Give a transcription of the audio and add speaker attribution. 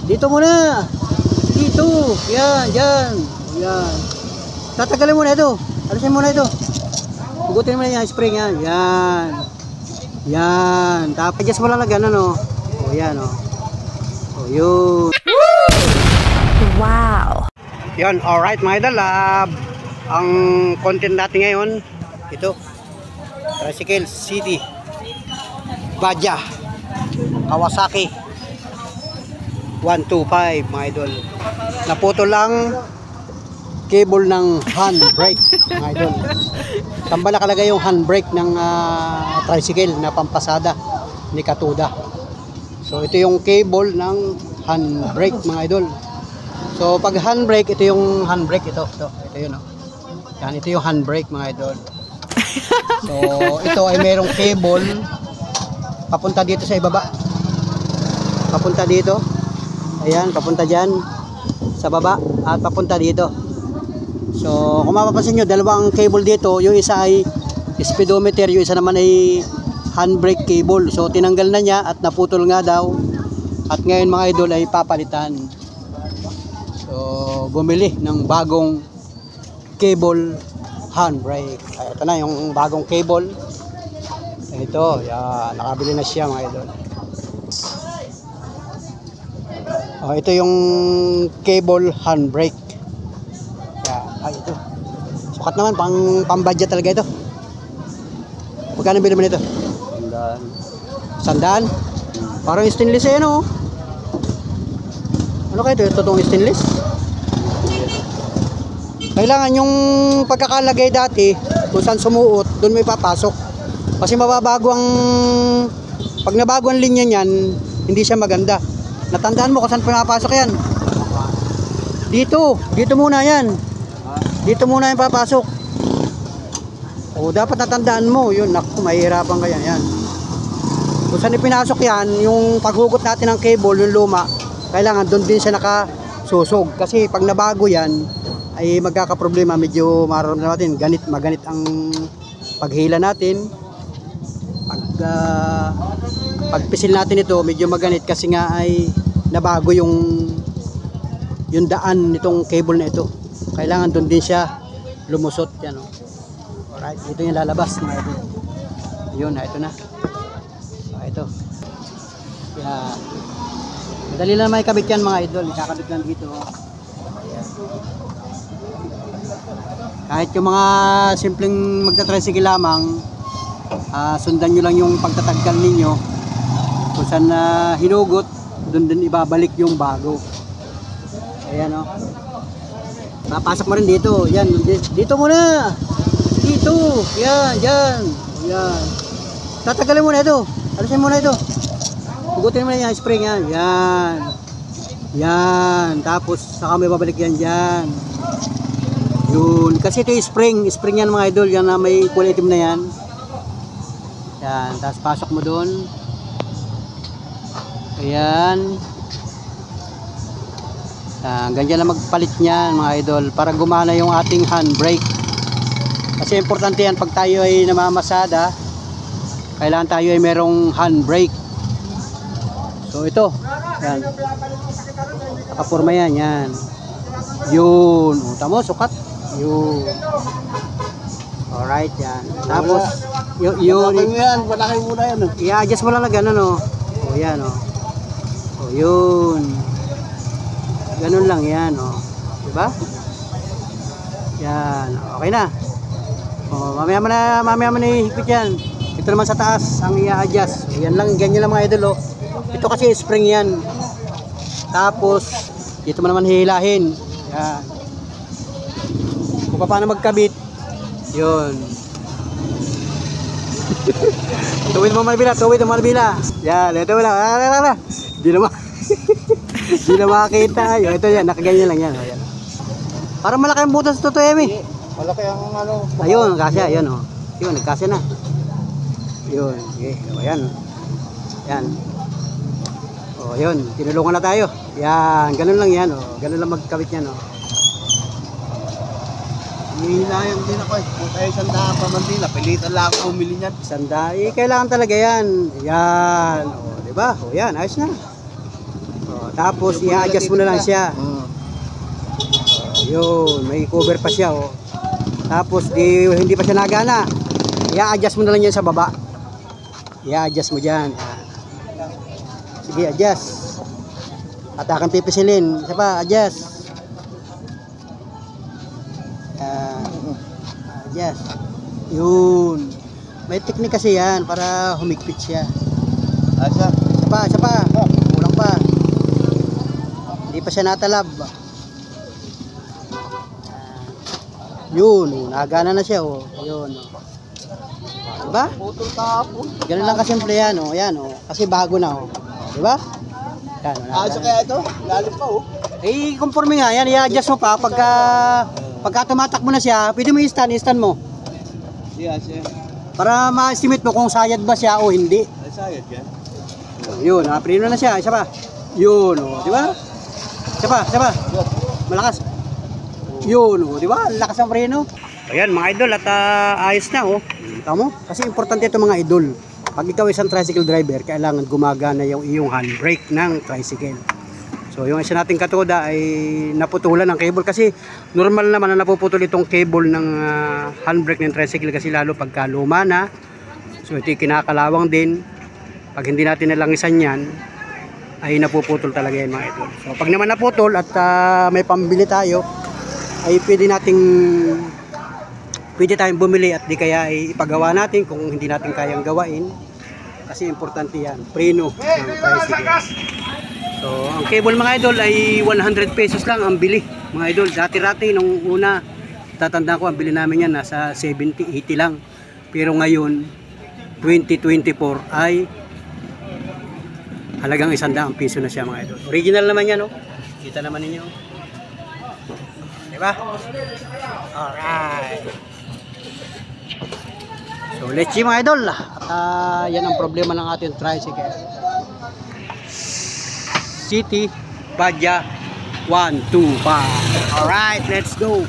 Speaker 1: Dito muna. Dito. Yan, yan. Yan. Tatagalin muna ito. Alisin muna ito. Hugutin mo na yan, spring yan. Yan. Yan. Tapos adjust mo lang lagyan, ano. O, yan, o. O, yun.
Speaker 2: Wow.
Speaker 1: Yan, alright mga idol. Ang content natin ngayon, ito. Tricycle City. Badja. Kawasaki 125 mga idol. Naputol lang cable ng handbrake mga idol. Saan ba nakalagay yung handbrake ng tricycle na pampasada ni Katuda. So ito yung cable ng handbrake mga idol. So pag handbrake, ito yung handbrake, ito yun, oh. Yan, ito yung handbrake mga idol. So ito ay merong cable papunta dito sa ibaba. Papunta dito. Ayan, papunta dyan sa baba at papunta dito. So kung mapapansin nyo, dalawang cable dito. Yung isa ay speedometer, yung isa naman ay handbrake cable. So tinanggal na niya at naputol nga daw. At ngayon mga idol ay papalitan. So bumili ng bagong cable handbrake. Ay, ito na yung bagong cable. Ito, yan, nakabili na siya mga idol. Ito yung cable handbrake. Yan, ito. Sukat naman, pang-budget talaga ito. Magkano bilhin mo nito? 100. 100? Parang stainless eh, no? Ano kayo ito? Totoong stainless? Kailangan yung pagkakalagay dati, kung saan sumuot, doon may papasok. Kasi mababago ang, pag nabago ang linya niyan, hindi siya maganda. Natandaan mo kung saan pinapasok yan. Dito muna yan. Dito muna yung papasok. O dapat natandaan mo, yun, naku, mahihirapan ka yan. Kung saan ipinasok yan, yung paghugot natin ng cable, yung luma, kailangan doon din siya nakasusog. Kasi pag nabago yan, ay magkakaproblema, medyo mararamdaman natin, maganit ang paghila natin. Pagpisil natin ito, medyo maganit kasi nga ay nabago yung daan nitong cable na ito. Kailangan doon din siya lumusot yan, oh. Alright, ito yung lalabas mga idol. Yun, ito na. Ito. Yan. Madali lang may kabit yan mga idol. Ikakabit lang dito. Ayan. Kahit yung mga simpleng magta-tricycle lamang, sundan nyo lang yung pagtatagkal ninyo. Kung saan hinugot, doon din ibabalik yung bago. Ayan, o. Papasok mo rin dito. Yan, dito muna. Dito. Yan, yan. Yan. Tatagalin muna ito. Alisin muna ito. Hugutin mo na yung spring yan. Yan. Yan. Tapos saka may babalik yan dyan. Yun. Kasi ito yung spring. Spring yan mga idol. Yan na may kulay itim na yan. Yan. Tapos pasok mo doon. Ayan. Ganyan na magpalit niyan mga idol. Para gumana yung ating handbrake. Kasi importante yan pag tayo ay namamasada. Kailangan tayo ay merong handbrake. So ito. Yan. Nakapurma yan. Yan. Yun. Tama, sukat. Yun. Alright yan. Tapos yun.
Speaker 3: Malaki muna yan.
Speaker 1: I-adjust mo lang lagyan, ano. O yan, o. O yun. Ganun lang yan, o. Diba? Yan. Okay na. O, mamaya mo na ihigpit yan. Ito naman sa taas ang i-adjust. Yan lang, ganyan lang mga idol, o. Ito kasi spring yan. Tapos dito mo naman hihilahin. Yan. Kung paano magkabit. Yun. Tuwid mo malbila, tuwid mo malbila. Yan, ito wala. Di na makakita. Yun, ito yan, nakaganyan lang yan. Ayan. Parang malaki ang butas ito, Emi.
Speaker 3: Malaki ang ano.
Speaker 1: Ayun, kasya, ayun, oh. Yun, nagkasya na. Yun, okay. Ayan. Yan. O, yun, tinulungan na tayo. Yan, ganun lang yan, oh. Ganun lang magkabit yan, oh.
Speaker 3: Hinihilayang din ako eh. Kung tayo sandaan pa man din, napilitan lang ako bumili niyan.
Speaker 1: Kailangan talaga yan. Yan. O, diba? O, yan, ayos na. O, Tapos i-adjust mo na lang siya.
Speaker 3: Oo.
Speaker 1: Yun, may cover pa siya, oh. Tapos hindi pa siya nagana. I-adjust mo na lang yan sa baba. I-adjust mo diyan. Sige, adjust. At akan pipisilin. Isa pa, adjust. Adjust. Yun. May technique kasi yan para humigpit siya.
Speaker 3: Asa?
Speaker 1: Isa pa. Kulang pa. Hindi pa siya natalab. Yun, nagana na siya, oh. Yun, oh. Diba?
Speaker 3: Putol kahapon.
Speaker 1: Ganun lang kasimple yan, oh. Yan, oh. Kasi bago na, oh. Diba? Yan, oh.
Speaker 3: Asa kaya ito? Lalim pa, oh.
Speaker 1: Eh, conforme nga. Yan, i-adjust mo pa. Pagka tumatakbo na siya, pwede mo i-stand mo.
Speaker 3: Di, asa.
Speaker 1: Para ma-estimate mo kung sayad ba siya o hindi.
Speaker 3: Sayad yan.
Speaker 1: Yun, preno na siya. Isa pa. Yun, oh. Diba? Isa pa. Malakas. Yun, oh, di ba? Lakas ang preno. Ayan, mga idol, at ayos na, oh. Tama mo? Kasi importante ito, mga idol. Pag ikaw isang tricycle driver, kailangan gumagana yung iyong handbrake ng tricycle. So, yung isa nating katoda ay naputulan ng cable kasi normal naman na napuputol itong cable ng handbrake ng tricycle kasi lalo pagka luma na. So, ito kinakalawang din. Pag hindi natin nalangisan yan, ay napuputol talaga yan, mga idol. So, pag naman naputol at may pambili tayo, ay pwede tayong bumili at di kaya ay ipagawa natin kung hindi natin kayang gawain kasi importante yan, preno ng tricycle. So ang cable, mga idol, ay 100 pesos lang ang bili, mga idol. Dati nung una, tatandaan ko ang bili namin yan nasa 70, 80 lang, pero ngayon 2024 ay halagang 100 piso na siya, mga idol. Original naman yan, no? Kita naman ninyo. Diba? Alright. So, let's see, mga idol. At yan ang problema ng ating tricycle. City Badya 125. Alright, let's go.